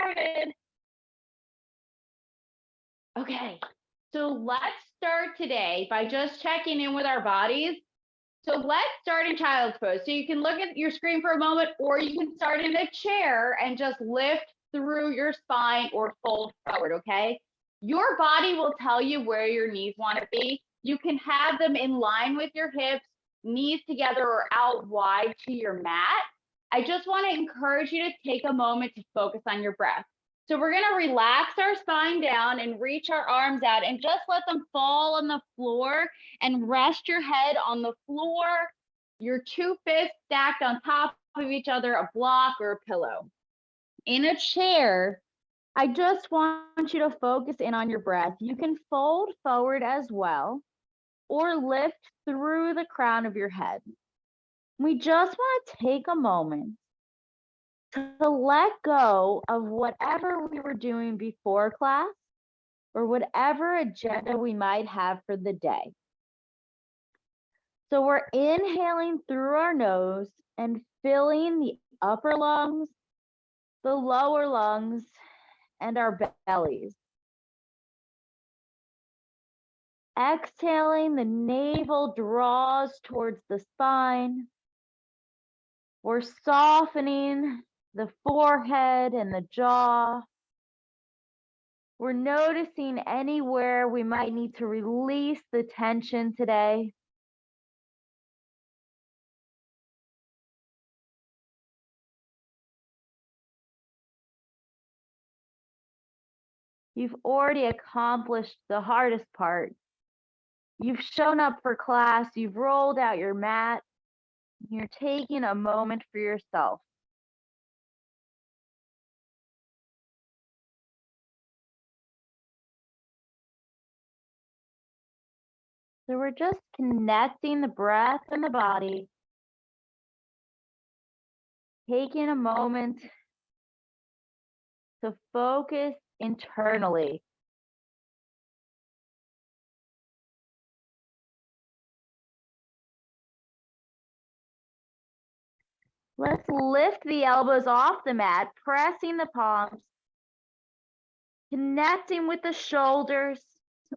started. Okay, so let's start today by just checking in with our bodies. So let's start in child's pose. So you can look at your screen for a moment, or you can start in a chair and just lift through your spine or fold forward, okay? Your body will tell you where your knees want to be. You can have them in line with your hips, knees together or out wide to your mat. I just want to encourage you to take a moment to focus on your breath. So we're going to relax our spine down and reach our arms out and just let them fall on the floor and rest your head on the floor, your 2 fists stacked on top of each other, a block or a pillow. In a chair, I just want you to focus in on your breath. You can fold forward as well or lift through the crown of your head. We just want to take a moment to let go of whatever we were doing before class or whatever agenda we might have for the day. So we're inhaling through our nose and filling the upper lungs, the lower lungs, and our bellies. Exhaling, the navel draws towards the spine. We're softening the forehead and the jaw. We're noticing anywhere we might need to release the tension today. You've already accomplished the hardest part. You've shown up for class, you've rolled out your mat, you're taking a moment for yourself. So we're just connecting the breath and the body, taking a moment to focus internally. Let's lift the elbows off the mat, pressing the palms, connecting with the shoulders,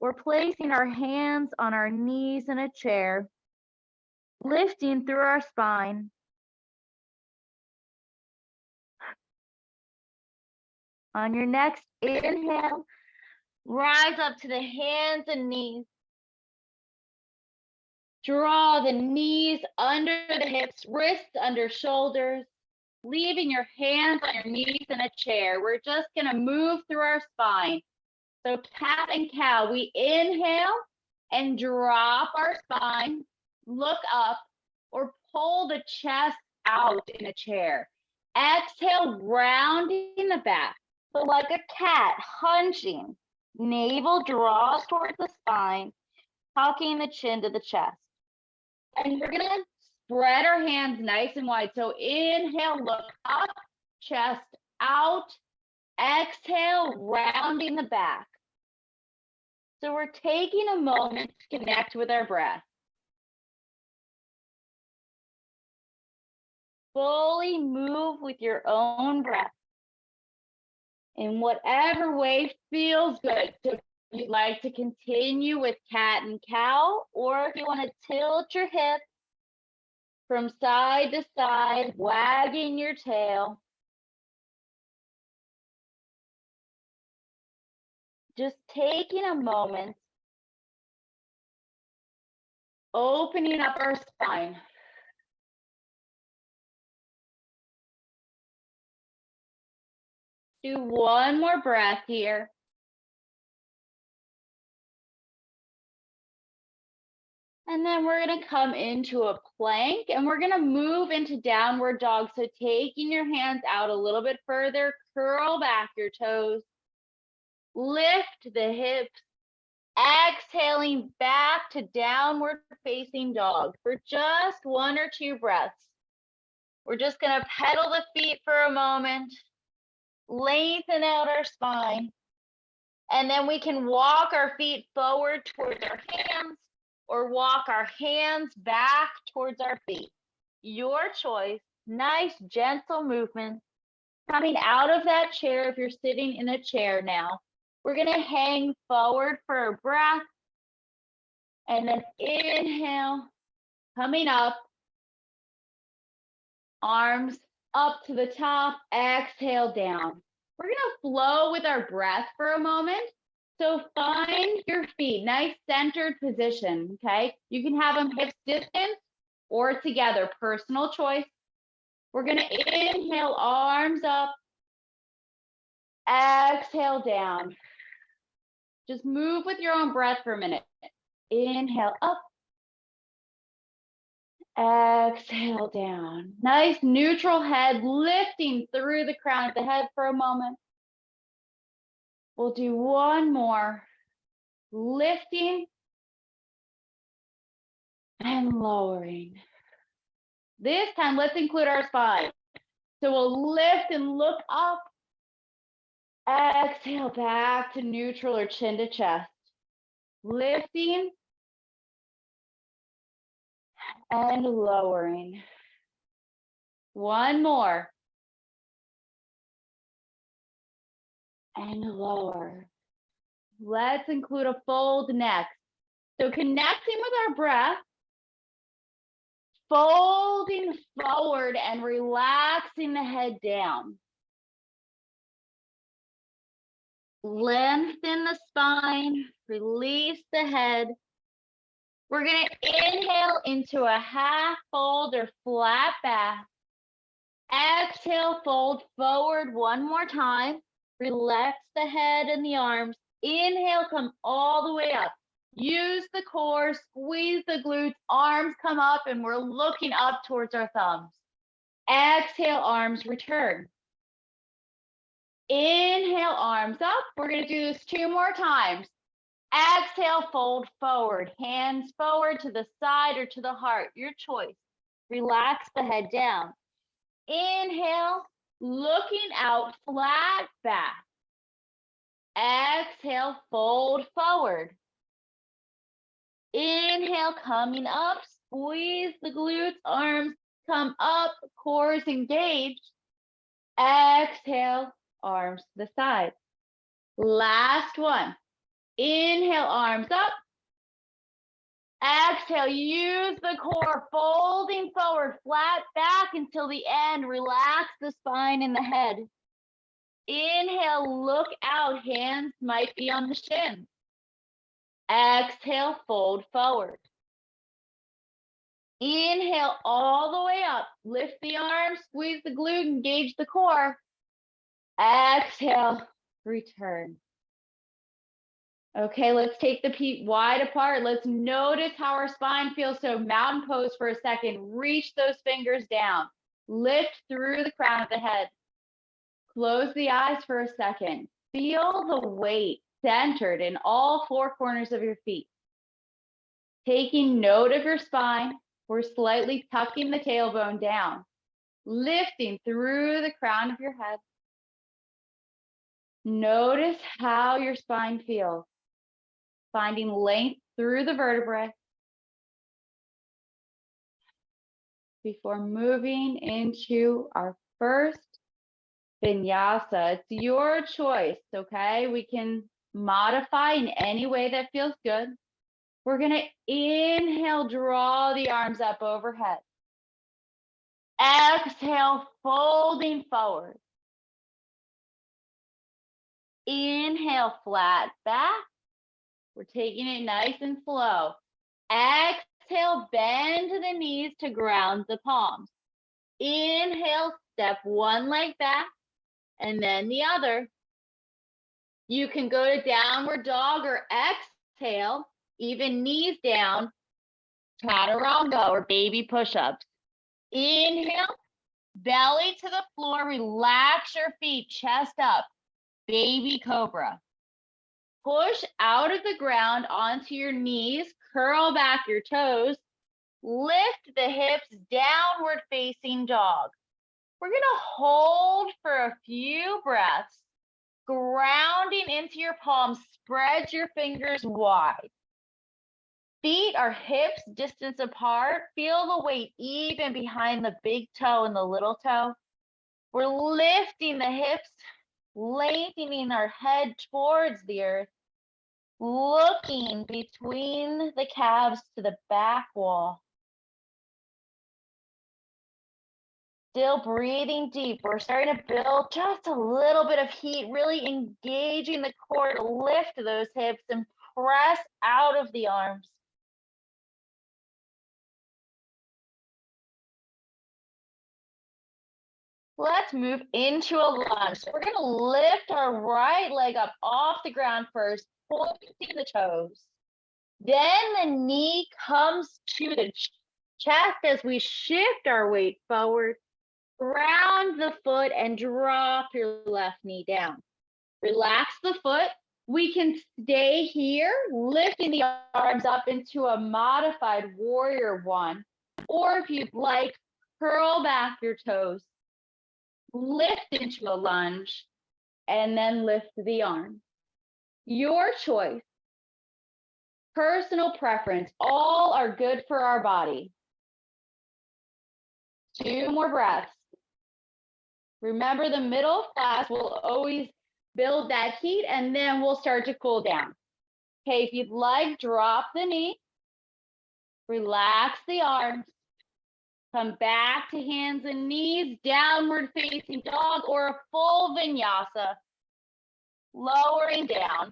or placing our hands on our knees in a chair, lifting through our spine. On your next inhale, rise up to the hands and knees. Draw the knees under the hips, wrists under shoulders, leaving your hands on your knees in a chair. We're just going to move through our spine. So cat and cow, we inhale and drop our spine, look up, or pull the chest out in a chair. Exhale, rounding the back. So like a cat, hunching, navel draws towards the spine, tucking the chin to the chest. And we're gonna spread our hands nice and wide. So inhale, look up, chest out. Exhale, rounding the back. So we're taking a moment to connect with our breath. Fully move with your own breath in whatever way feels good. So if you'd like to continue with cat and cow, or if you want to tilt your hips from side to side, wagging your tail. Just taking a moment, opening up our spine. Do one more breath here. And then we're going to come into a plank and we're going to move into downward dog. So taking your hands out a little bit further, curl back your toes, lift the hips, exhaling back to downward facing dog for just 1 or 2 breaths. We're just going to pedal the feet for a moment, lengthen out our spine, and then we can walk our feet forward towards our hands or walk our hands back towards our feet. Your choice. Nice, gentle movement. Coming out of that chair, if you're sitting in a chair now, we're going to hang forward for a breath. And then inhale, coming up, arms up to the top, exhale down. We're going to flow with our breath for a moment. So find your feet, nice centered position, okay? You can have them hips distance or together, personal choice. We're going to inhale, arms up, exhale down. Just move with your own breath for a minute. Inhale up, exhale down. Nice neutral head lifting through the crown of the head for a moment. We'll do one more. Lifting and lowering. This time, let's include our spine. So we'll lift and look up. Exhale back to neutral or chin to chest. Lifting and lowering. One more. And lower. Let's include a fold next. So connecting with our breath, folding forward and relaxing the head down. Lengthen the spine, release the head. We're going to inhale into a half fold or flat back. Exhale, fold forward one more time. Relax the head and the arms. Inhale, come all the way up. Use the core, squeeze the glutes, arms come up, and we're looking up towards our thumbs. Exhale, arms return. Inhale, arms up. We're going to do this 2 more times. Exhale, fold forward, hands forward to the side or to the heart, your choice. Relax the head down. Inhale, looking out, flat back. Exhale, fold forward. Inhale, coming up, squeeze the glutes, arms come up, core is engaged. Exhale, arms to the side. Last one. Inhale, arms up. Exhale, use the core, folding forward, flat back until the end. Relax the spine and the head. Inhale, look out, hands might be on the shins. Exhale, fold forward. Inhale all the way up. Lift the arms, squeeze the glute, engage the core. Exhale, return. Okay, let's take the feet wide apart. Let's notice how our spine feels. So mountain pose for a second. Reach those fingers down. Lift through the crown of the head. Close the eyes for a second. Feel the weight centered in all 4 corners of your feet. Taking note of your spine, we're slightly tucking the tailbone down, lifting through the crown of your head. Notice how your spine feels, finding length through the vertebrae before moving into our first Vinyasa. It's your choice, okay? We can modify in any way that feels good. We're going to inhale, draw the arms up overhead. Exhale, folding forward. Inhale, flat back. We're taking it nice and slow. Exhale, bend the knees to ground the palms. Inhale, step one leg back, and then the other. You can go to downward dog or exhale, even knees down, chaturanga or baby push-ups. Inhale, belly to the floor, relax your feet, chest up, baby cobra. Push out of the ground onto your knees, curl back your toes, lift the hips, downward facing dog. We're going to hold for a few breaths, grounding into your palms, spread your fingers wide. Feet are hips distance apart. Feel the weight even behind the big toe and the little toe. We're lifting the hips, lengthening our head towards the earth, looking between the calves to the back wall. Still breathing deep. We're starting to build just a little bit of heat, really engaging the core to lift those hips and press out of the arms. Let's move into a lunge. So we're going to lift our right leg up off the ground first, pointing the toes. Then the knee comes to the chest as we shift our weight forward. Ground the foot and drop your left knee down. Relax the foot. We can stay here, lifting the arms up into a modified warrior one. Or if you'd like, curl back your toes, lift into a lunge, and then lift the arm. Your choice. Personal preference. All are good for our body. 2 more breaths. Remember, the middle of class will always build that heat, and then we'll start to cool down. Okay, if you'd like, drop the knee, relax the arms, come back to hands and knees, downward facing dog, or a full vinyasa, lowering down.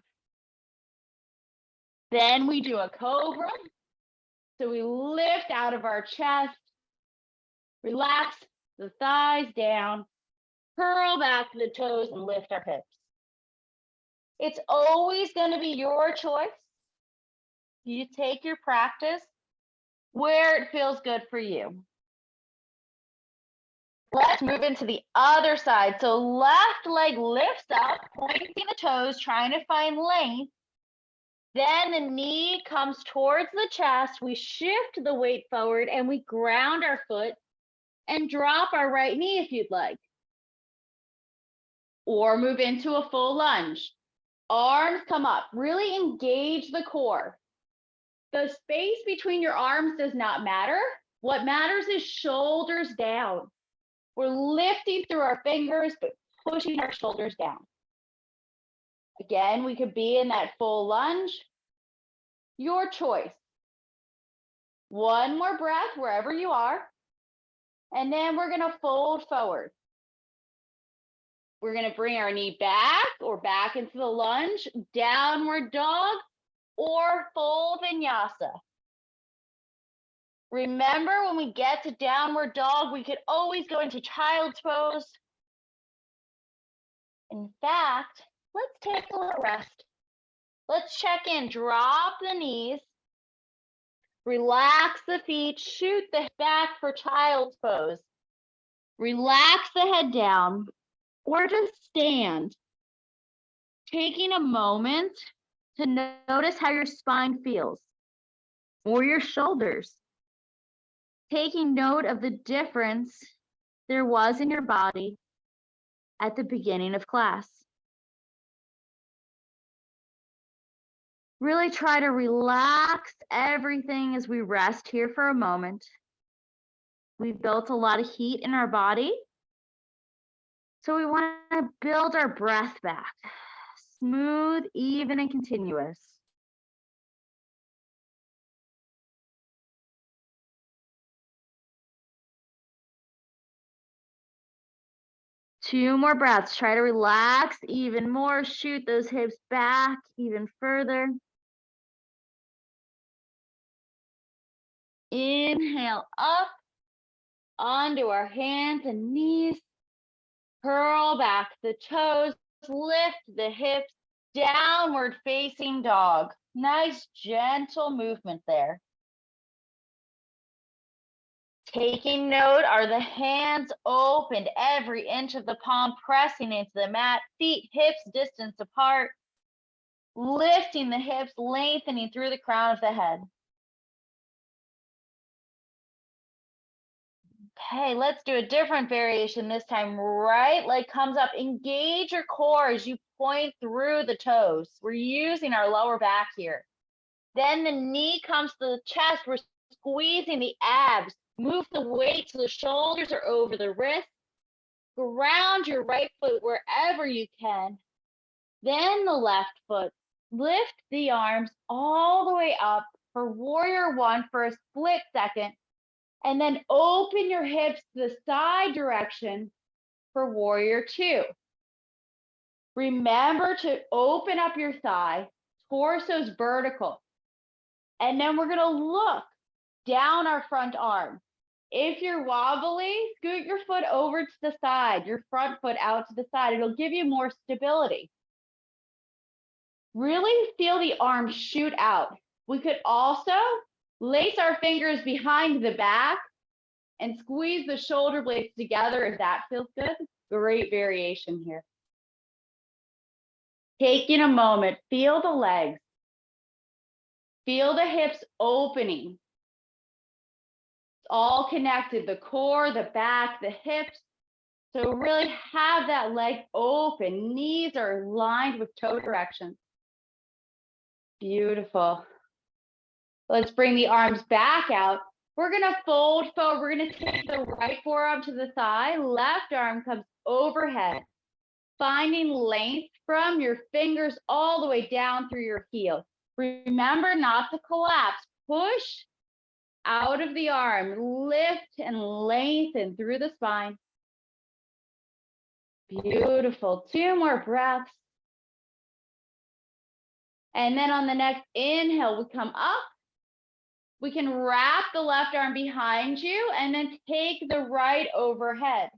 Then we do a cobra. So we lift out of our chest, relax the thighs down, curl back the toes, and lift our hips. It's always going to be your choice. You take your practice where it feels good for you. Let's move into the other side. So left leg lifts up, pointing the toes, trying to find length. Then the knee comes towards the chest. We shift the weight forward and we ground our foot and drop our right knee if you'd like. Or move into a full lunge. Arms come up, really engage the core. The space between your arms does not matter. What matters is shoulders down. We're lifting through our fingers, but pushing our shoulders down. Again, we could be in that full lunge. Your choice. One more breath wherever you are. And then we're going to fold forward. We're going to bring our knee back or back into the lunge, downward dog, or full vinyasa. Remember, when we get to downward dog, we could always go into child's pose. In fact, let's take a little rest. Let's check in. Drop the knees. Relax the feet. Shoot the back for child's pose. Relax the head down. Or just stand. Taking a moment to notice how your spine feels. Or your shoulders. Taking note of the difference there was in your body at the beginning of class. Really try to relax everything as we rest here for a moment. We've built a lot of heat in our body, so we want to build our breath back. Smooth, even, and continuous. Two more breaths. Try to relax even more. Shoot those hips back even further. Inhale up onto our hands and knees. Curl back the toes. Lift the hips. Downward facing dog. Nice gentle movement there. Taking note, are the hands opened, every inch of the palm pressing into the mat, feet, hips distance apart, lifting the hips, lengthening through the crown of the head. Okay, let's do a different variation this time. Right leg comes up. Engage your core as you point through the toes. We're using our lower back here. Then the knee comes to the chest. We're squeezing the abs. Move the weight so the shoulders are over the wrists. ground your right foot wherever you can. Then the left foot. Lift the arms all the way up for warrior one for a split second. And then open your hips to the side direction for warrior two. Remember to open up your thigh, torso's vertical. And then we're gonna look down our front arm. If you're wobbly, scoot your foot over to the side, your front foot out to the side. It'll give you more stability. Really feel the arms shoot out. We could also lace our fingers behind the back and squeeze the shoulder blades together if that feels good. Great variation here. Taking a moment, feel the legs. Feel the hips opening. It's all connected, the core, the back, the hips. So really have that leg open. Knees are aligned with toe direction. Beautiful. Let's bring the arms back out. We're gonna fold forward. We're gonna take the right forearm to the thigh. Left arm comes overhead. Finding length from your fingers all the way down through your heel. Remember not to collapse. Push out of the arm. Lift and lengthen through the spine. Beautiful. 2 more breaths. And then on the next inhale, we come up. We can wrap the left arm behind you and then take the right overhead.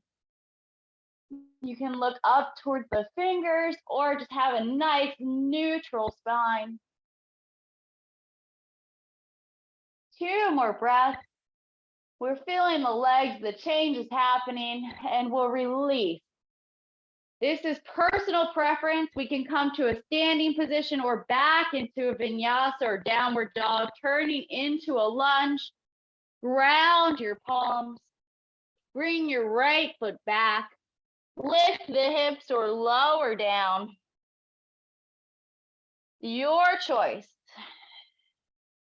You can look up towards the fingers or just have a nice neutral spine. 2 more breaths. We're feeling the legs, the change is happening, and we'll release. This is personal preference. We can come to a standing position or back into a vinyasa or downward dog, turning into a lunge. Ground your palms. Bring your right foot back. Lift the hips or lower down. Your choice.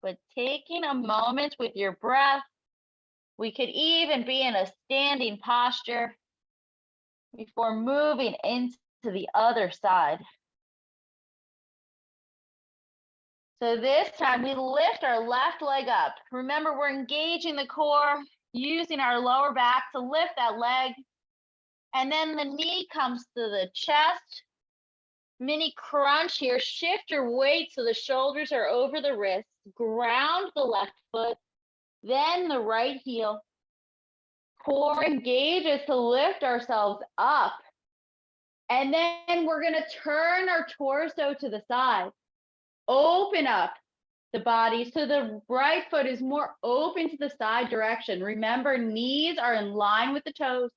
But taking a moment with your breath, we could even be in a standing posture before moving into the other side. So this time we lift our left leg up. Remember, we're engaging the core, using our lower back to lift that leg. And then the knee comes to the chest. Mini crunch here. Shift your weight so the shoulders are over the wrists. Ground the left foot, then the right heel. Core engages to lift ourselves up. And then we're going to turn our torso to the side. Open up the body so the right foot is more open to the side direction. Remember, knees are in line with the toes.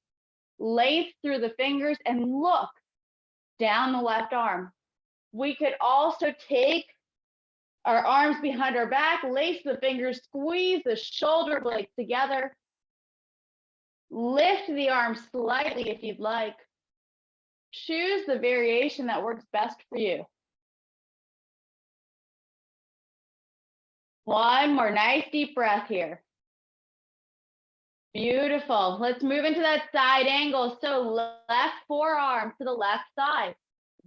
Lace through the fingers and look down the left arm. We could also take our arms behind our back, lace the fingers, squeeze the shoulder blades together. Lift the arms slightly if you'd like. Choose the variation that works best for you. One more nice deep breath here. Beautiful. Let's move into that side angle. So left forearm to the left side.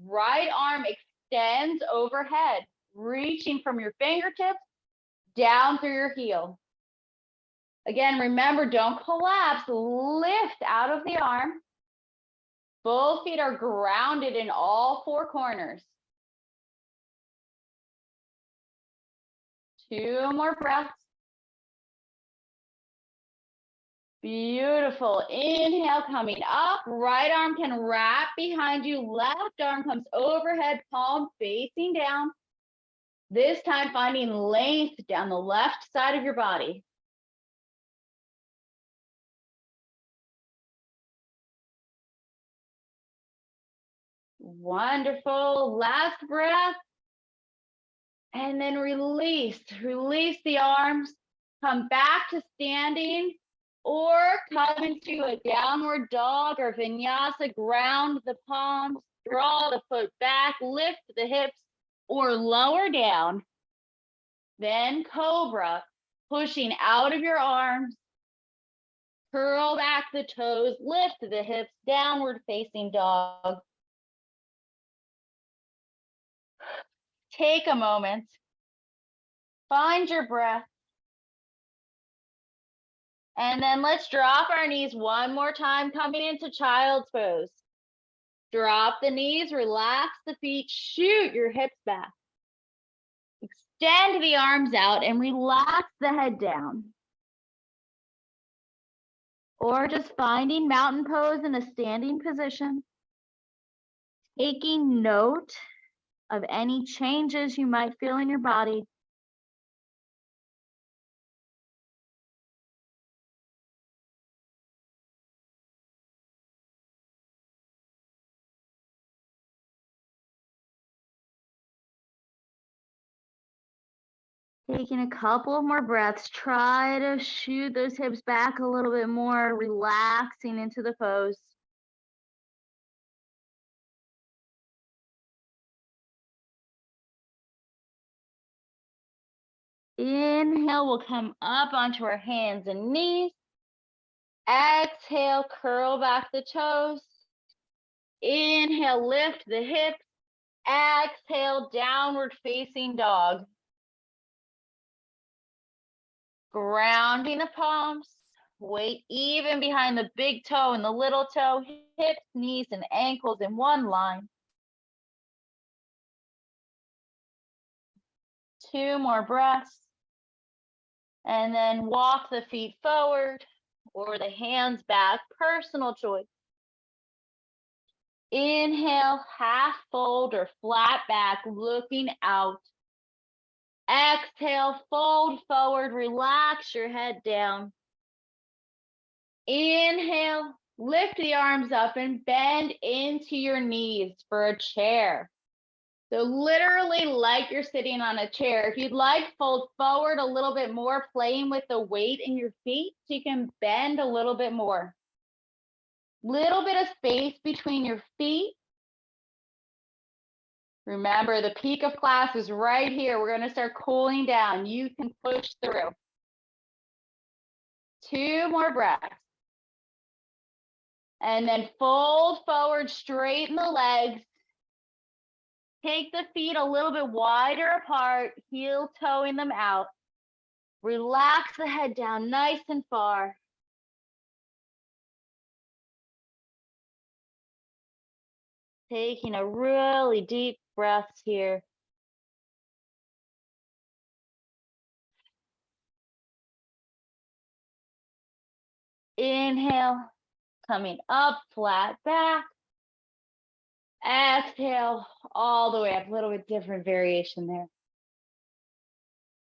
Right arm extends overhead, reaching from your fingertips down through your heel. Again, remember, don't collapse. Lift out of the arm. Both feet are grounded in all 4 corners. 2 more breaths. Beautiful. Inhale, coming up. Right arm can wrap behind you. Left arm comes overhead, palm facing down. This time finding length down the left side of your body. Wonderful. Last breath. And then release. Release the arms. Come back to standing or come into a downward dog or vinyasa. Ground the palms. Draw the foot back. Lift the hips or lower down. Then cobra. Pushing out of your arms. Curl back the toes, lift the hips, downward facing dog. Take a moment, find your breath, and then let's drop our knees one more time, coming into child's pose. Drop the knees, relax the feet, shoot your hips back. Extend the arms out and relax the head down. Or just finding mountain pose in a standing position. Taking note of any changes you might feel in your body. Taking a couple of more breaths, try to shoot those hips back a little bit more, relaxing into the pose. Inhale, we'll come up onto our hands and knees. Exhale, curl back the toes. Inhale, lift the hips. Exhale, downward facing dog. Grounding the palms. Weight even behind the big toe and the little toe. Hips, knees, and ankles in one line. 2 more breaths. And then walk the feet forward or the hands back, personal choice. Inhale, half fold or flat back, looking out. Exhale, fold forward, relax your head down. Inhale, lift the arms up and bend into your knees for a chair. So literally like you're sitting on a chair. If you'd like, fold forward a little bit more, playing with the weight in your feet so you can bend a little bit more. Little bit of space between your feet. Remember, the peak of class is right here. We're going to start cooling down. You can push through. 2 more breaths. And then fold forward, straighten the legs. Take the feet a little bit wider apart, heel toeing them out. Relax the head down nice and far. Taking a really deep breath here. Inhale, coming up, flat back. Exhale, all the way up, a little bit different variation there.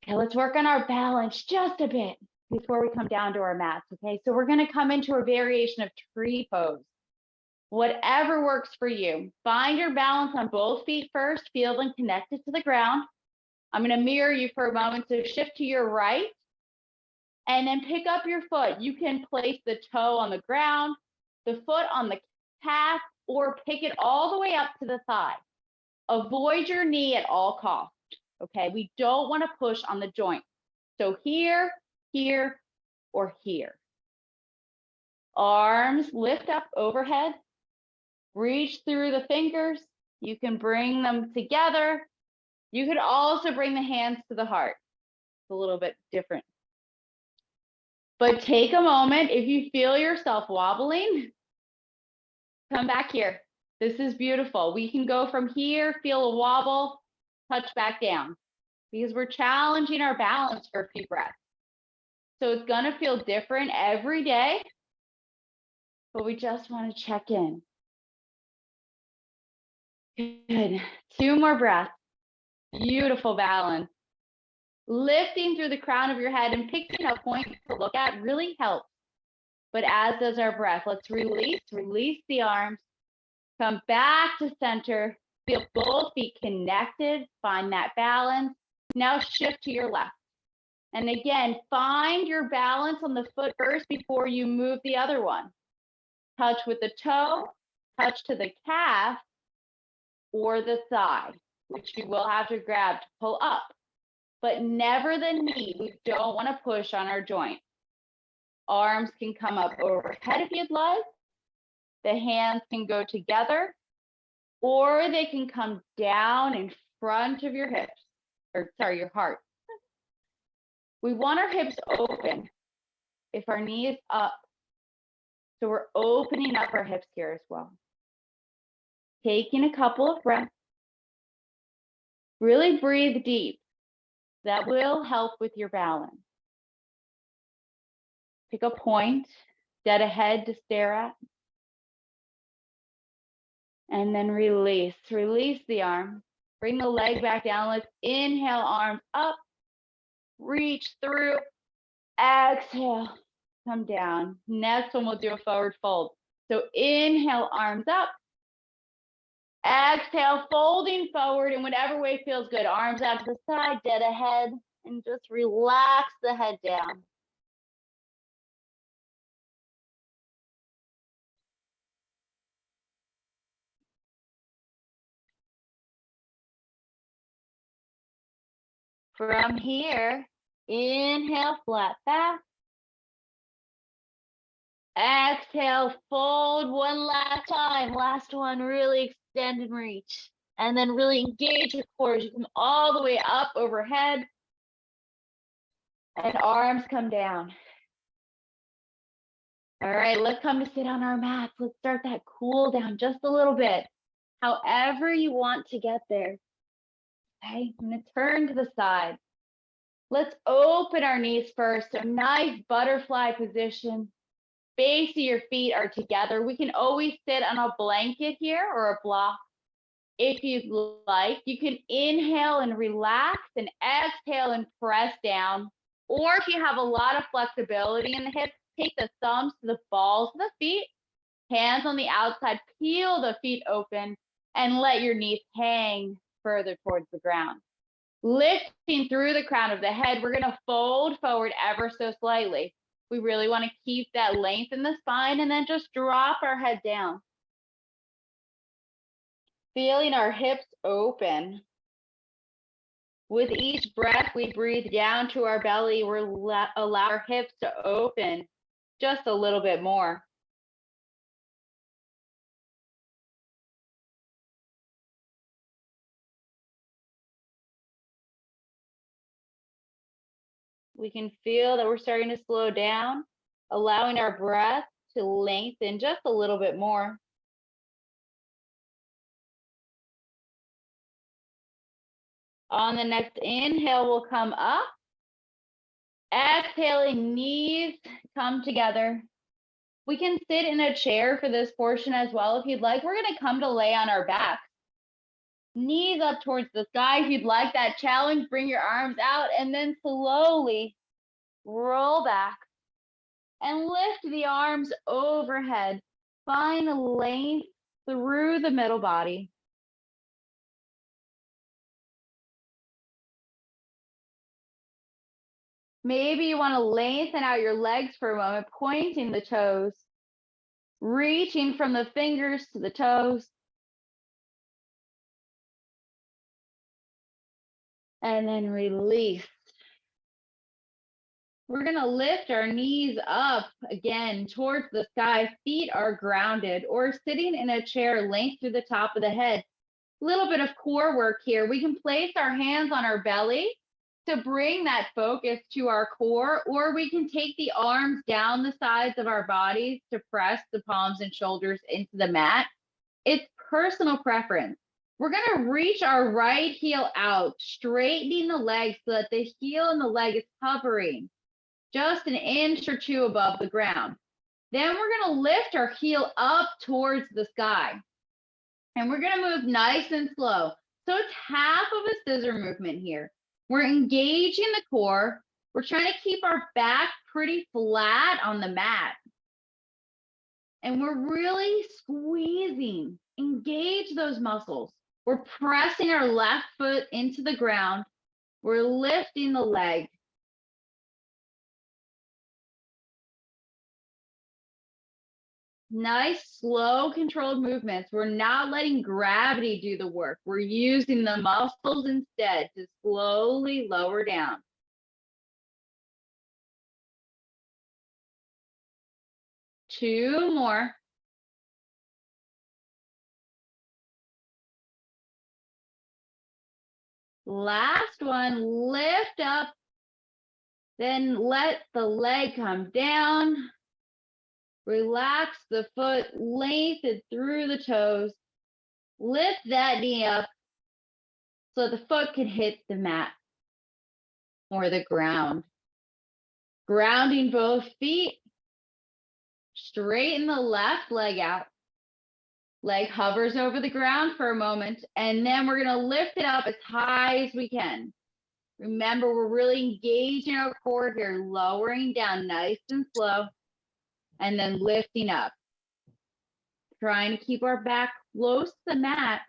Okay, let's work on our balance just a bit before we come down to our mats, okay? So we're gonna come into a variation of tree pose. Whatever works for you. Find your balance on both feet first, feel them connected to the ground. I'm gonna mirror you for a moment, so shift to your right, and then pick up your foot. You can place the toe on the ground, the foot on the calf, or pick it all the way up to the thigh. Avoid your knee at all costs, okay? We don't want to push on the joint. So here, here, or here. Arms lift up overhead. Reach through the fingers. You can bring them together. You could also bring the hands to the heart. It's a little bit different. But take a moment. If you feel yourself wobbling, come back here. This is beautiful. We can go from here, feel a wobble, touch back down, because we're challenging our balance for a few breaths. So it's going to feel different every day, but we just want to check in. Good. 2 more breaths. Beautiful balance. Lifting through the crown of your head and picking a point to look at really helps. But as does our breath. Let's release the arms. Come back to center. Feel both feet connected. Find that balance. Now shift to your left. And again, find your balance on the foot first before you move the other one. Touch with the toe, touch to the calf, or the thigh, which you will have to grab to pull up, but never the knee. We don't want to push on our joint. Arms can come up overhead if you'd like. The hands can go together, or they can come down in front of your hips, or sorry, your heart. We want our hips open if our knee is up. So we're opening up our hips here as well. Taking a couple of breaths. Really breathe deep. That will help with your balance. Pick a point dead ahead to stare at. And then release. Release the arm. Bring the leg back down. Let's inhale, arms up. Reach through. Exhale. Come down. Next one, we'll do a forward fold. So inhale, arms up. Exhale, folding forward in whatever way feels good. Arms out to the side, dead ahead, and just relax the head down. From here, inhale, flat back. Exhale, fold one last time. Last one, really extend and reach. And then really engage your core as you come all the way up overhead. And arms come down. All right, let's come to sit on our mats. Let's start that cool down just a little bit. However you want to get there. Okay, I'm gonna turn to the side. Let's open our knees first. So nice butterfly position. Base of your feet are together. We can always sit on a blanket here or a block if you'd like. You can inhale and relax and exhale and press down. Or if you have a lot of flexibility in the hips, take the thumbs to the balls of the feet, hands on the outside, peel the feet open, and let your knees hang further towards the ground. Lifting through the crown of the head, we're gonna fold forward ever so slightly. We really want to keep that length in the spine and then just drop our head down. Feeling our hips open. With each breath, we breathe down to our belly. Allow our hips to open just a little bit more. We can feel that we're starting to slow down, allowing our breath to lengthen just a little bit more. On the next inhale, we'll come up. Exhaling, knees come together. We can sit in a chair for this portion as well if you'd like. We're going to come to lay on our back. Knees up towards the sky. If you'd like that challenge, bring your arms out and then slowly roll back and lift the arms overhead. Find a length through the middle body. Maybe you want to lengthen out your legs for a moment, pointing the toes, reaching from the fingers to the toes. And then release. We're going to lift our knees up again towards the sky. Feet are grounded or sitting in a chair length through the top of the head. A little bit of core work here. We can place our hands on our belly to bring that focus to our core, or we can take the arms down the sides of our bodies to press the palms and shoulders into the mat. It's personal preference. We're going to reach our right heel out, straightening the leg so that the heel and the leg is hovering just an inch or two above the ground. Then we're going to lift our heel up towards the sky. And we're going to move nice and slow. So it's half of a scissor movement here. We're engaging the core. We're trying to keep our back pretty flat on the mat. And we're really squeezing. Engage those muscles. We're pressing our left foot into the ground. We're lifting the leg. Nice, slow, controlled movements. We're not letting gravity do the work. We're using the muscles instead to slowly lower down. 2 more. Last one, lift up, then let the leg come down. Relax the foot, lengthen through the toes. Lift that knee up so the foot can hit the mat or the ground. Grounding both feet. Straighten the left leg out. Leg hovers over the ground for a moment, and then we're going to lift it up as high as we can. Remember, we're really engaging our core here, lowering down nice and slow, and then lifting up. Trying to keep our back close to the mat.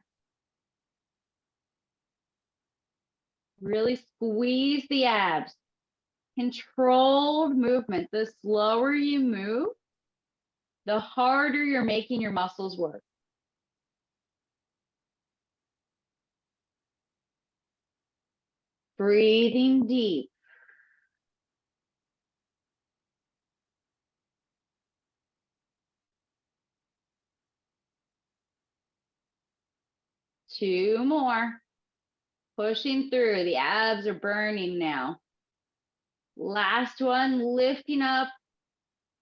Really squeeze the abs. Controlled movement. The slower you move, the harder you're making your muscles work. Breathing deep. Two more. Pushing through. The abs are burning now. Last one, lifting up,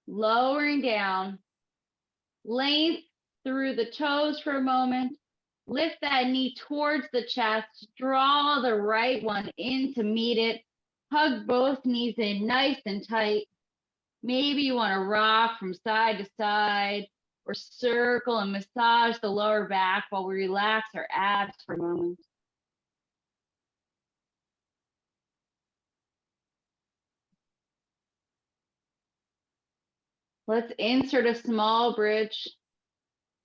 lowering down. Length through the toes for a moment. Lift that knee towards the chest. Draw the right one in to meet it. Hug both knees in nice and tight. Maybe you want to rock from side to side or circle and massage the lower back while we relax our abs for a moment. Let's insert a small bridge,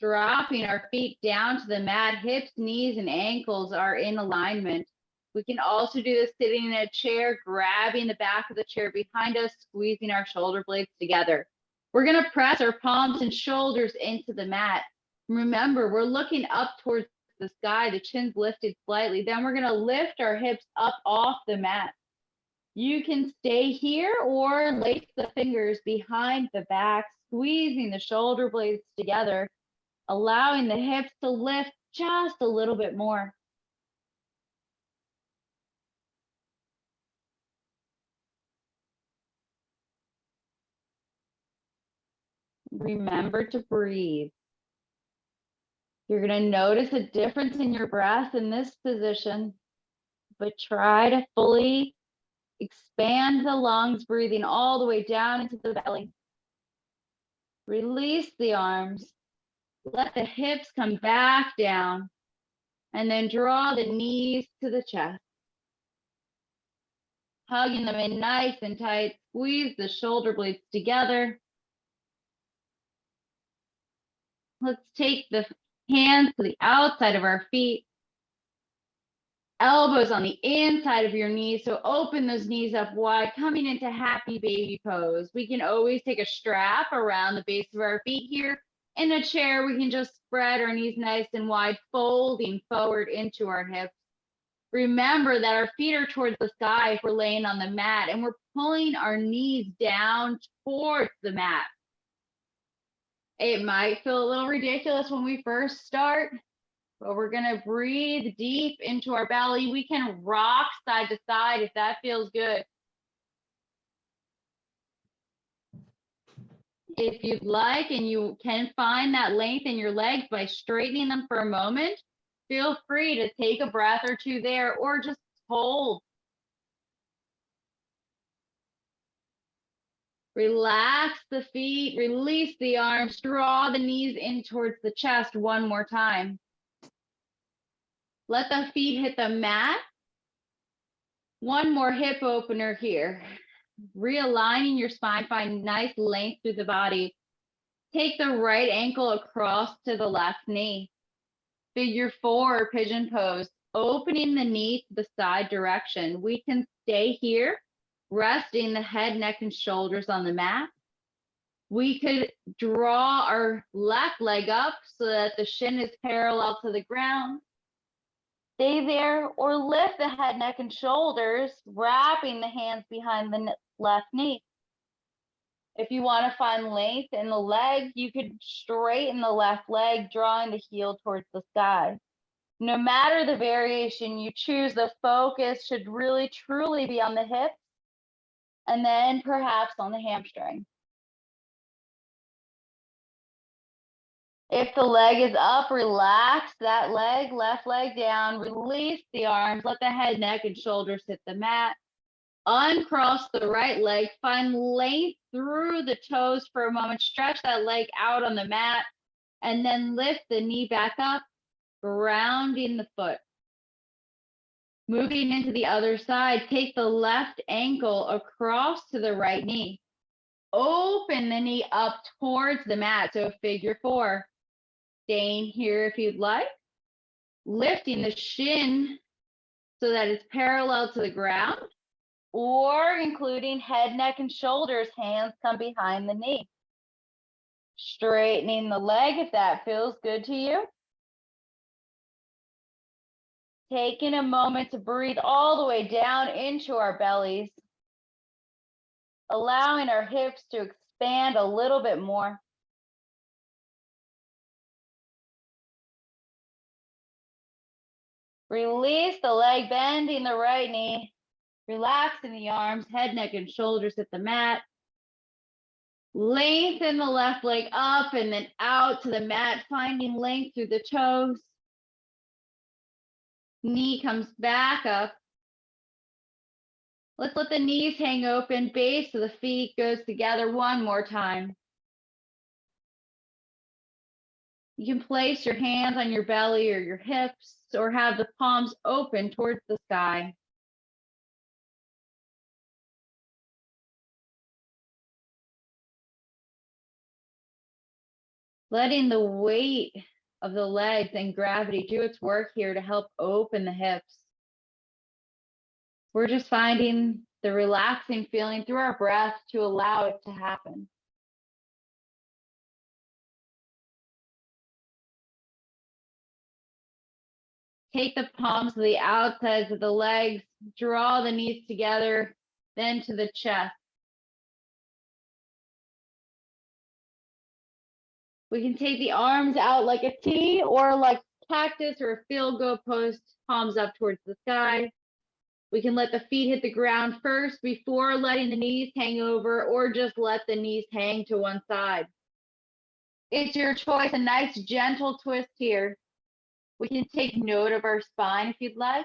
dropping our feet down to the mat. Hips, knees, and ankles are in alignment. We can also do this sitting in a chair, grabbing the back of the chair behind us, squeezing our shoulder blades together. We're going to press our palms and shoulders into the mat. Remember, we're looking up towards the sky, the chin's lifted slightly. Then we're going to lift our hips up off the mat. You can stay here or lace the fingers behind the back, squeezing the shoulder blades together, allowing the hips to lift just a little bit more. Remember to breathe. You're going to notice a difference in your breath in this position, but try to fully expand the lungs, breathing all the way down into the belly. Release the arms. Let the hips come back down, and then draw the knees to the chest. Hugging them in nice and tight. Squeeze the shoulder blades together. Let's take the hands to the outside of our feet. Elbows on the inside of your knees. So open those knees up wide, coming into happy baby pose. We can always take a strap around the base of our feet here. In a chair, we can just spread our knees nice and wide, folding forward into our hips. Remember that our feet are towards the sky if we're laying on the mat, and we're pulling our knees down towards the mat. It might feel a little ridiculous when we first start, but we're going to breathe deep into our belly. We can rock side to side if that feels good. If you'd like, and you can find that length in your legs by straightening them for a moment, feel free to take a breath or two there, or just hold. Relax the feet, release the arms, draw the knees in towards the chest one more time. Let the feet hit the mat. One more hip opener here. Realigning your spine, find nice length through the body. Take the right ankle across to the left knee. Figure 4 or pigeon pose, opening the knee to the side direction. We can stay here, resting the head, neck, and shoulders on the mat. We could draw our left leg up so that the shin is parallel to the ground. Stay there, or lift the head, neck, and shoulders, wrapping the hands behind the left knee. If you want to find length in the leg, you could straighten the left leg, drawing the heel towards the sky. No matter the variation you choose, the focus should really truly be on the hips and then perhaps on the hamstring. If the leg is up, relax that leg, left leg down, release the arms, let the head, neck, and shoulders hit the mat. Uncross the right leg, find length through the toes for a moment, stretch that leg out on the mat, and then lift the knee back up, grounding the foot. Moving into the other side, take the left ankle across to the right knee. Open the knee up towards the mat, so figure 4. Staying here if you'd like. Lifting the shin so that it's parallel to the ground, or including head, neck, and shoulders, hands come behind the knee. Straightening the leg if that feels good to you. Taking a moment to breathe all the way down into our bellies, allowing our hips to expand a little bit more. Release the leg, bending the right knee, relaxing the arms, head, neck, and shoulders hit the mat. Lengthen the left leg up and then out to the mat, finding length through the toes. Knee comes back up. Let's let the knees hang open, base of the feet goes together one more time. You can place your hands on your belly or your hips, or have the palms open towards the sky. Letting the weight of the legs and gravity do its work here to help open the hips. We're just finding the relaxing feeling through our breath to allow it to happen. Take the palms to the outsides of the legs, draw the knees together, then to the chest. We can take the arms out like a T or like cactus or a field goal post, palms up towards the sky. We can let the feet hit the ground first before letting the knees hang over, or just let the knees hang to one side. It's your choice, a nice gentle twist here. We can take note of our spine if you'd like.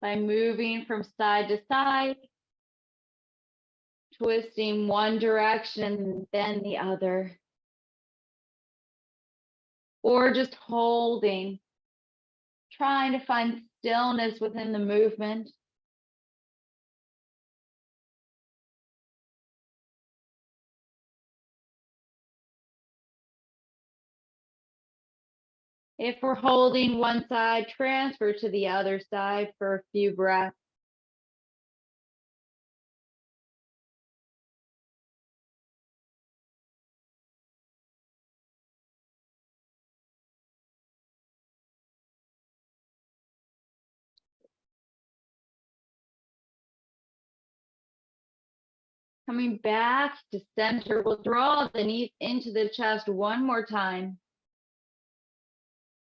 By moving from side to side, twisting one direction, then the other. Or just holding, trying to find stillness within the movement. If we're holding one side, transfer to the other side for a few breaths. Coming back to center, we'll draw the knees into the chest one more time.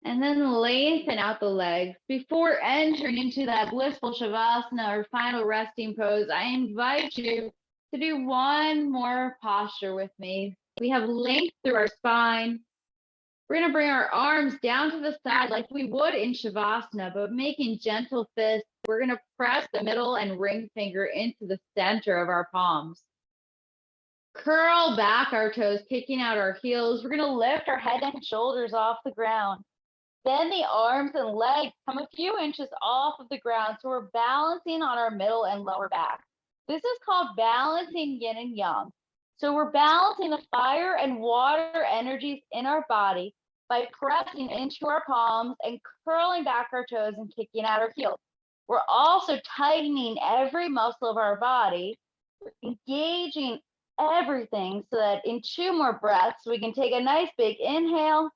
And then lengthen out the legs. Before entering into that blissful Shavasana or final resting pose, I invite you to do one more posture with me. We have length through our spine. We're going to bring our arms down to the side like we would in Shavasana, but making gentle fists. We're going to press the middle and ring finger into the center of our palms. Curl back our toes, kicking out our heels. We're going to lift our head and shoulders off the ground. Then the arms and legs come a few inches off of the ground, so we're balancing on our middle and lower back. This is called balancing yin and yang. So we're balancing the fire and water energies in our body by pressing into our palms and curling back our toes and kicking out our heels. We're also tightening every muscle of our body, engaging everything so that in 2 more breaths, we can take a nice big inhale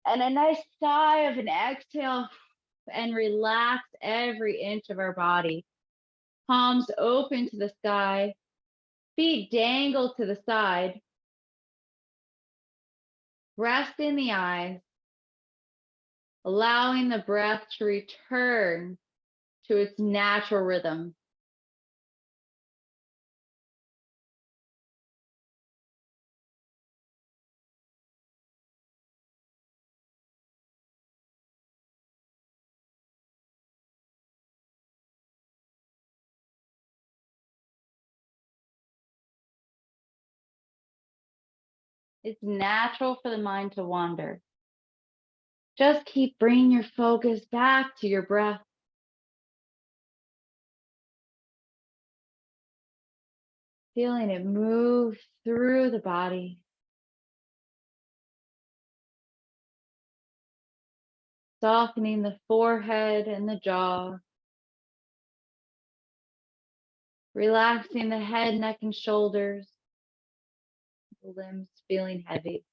and a nice sigh of an exhale and relax every inch of our body. palms open to the sky, feet dangle to the side. Rest in the eyes, allowing the breath to return to its natural rhythm. It's natural for the mind to wander. Just keep bringing your focus back to your breath. Feeling it move through the body. Softening the forehead and the jaw. Relaxing the head, neck, and shoulders. The limbs feeling heavy.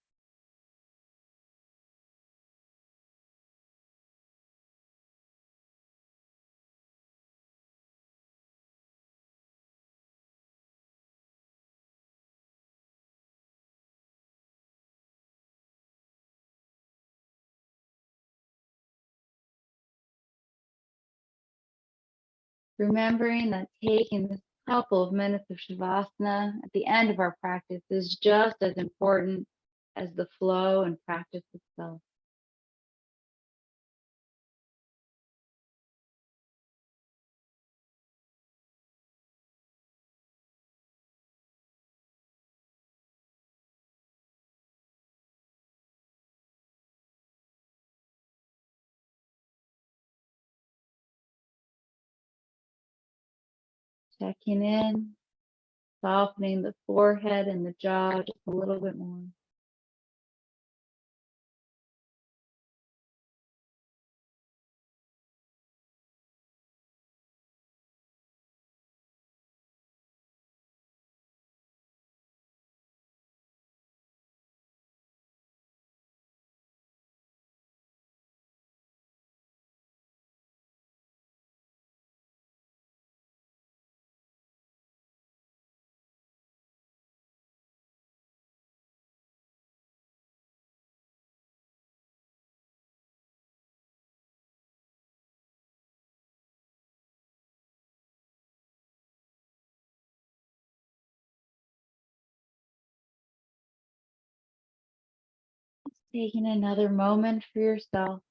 Remembering that taking this couple of minutes of Shavasana at the end of our practice is just as important as the flow and practice itself. Checking in, softening the forehead and the jaw just a little bit more. Taking another moment for yourself,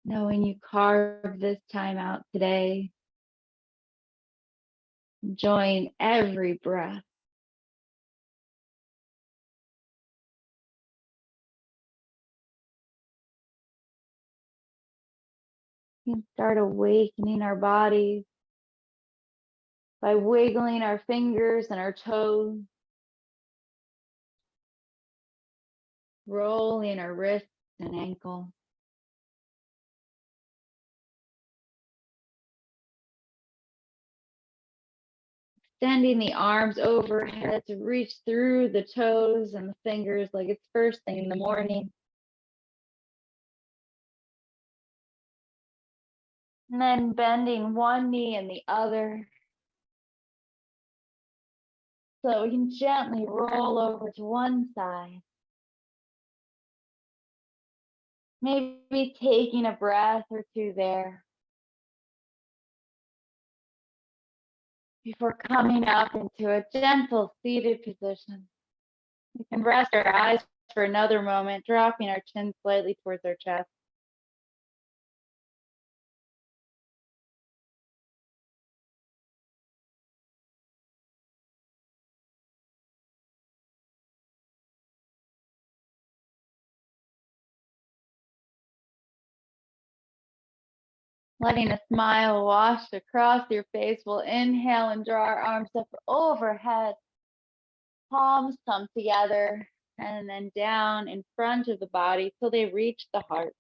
knowing you carved this time out today, enjoying every breath. We can start awakening our bodies by wiggling our fingers and our toes, rolling our wrists and ankle. Extending the arms overhead to reach through the toes and the fingers like it's first thing in the morning. And then bending one knee and the other, so we can gently roll over to one side. Maybe taking a breath or two there before coming up into a gentle seated position. We can rest our eyes for another moment, dropping our chin slightly towards our chest. Letting a smile wash across your face. We'll inhale and draw our arms up overhead. Palms come together and then down in front of the body till they reach the heart.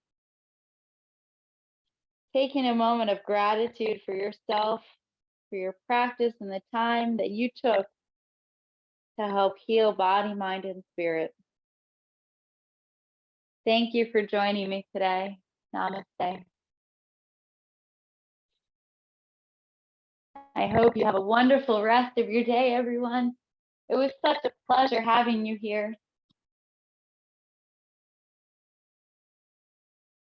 Taking a moment of gratitude for yourself, for your practice, and the time that you took to help heal body, mind, and spirit. Thank you for joining me today. Namaste. I hope you have a wonderful rest of your day, everyone. It was such a pleasure having you here.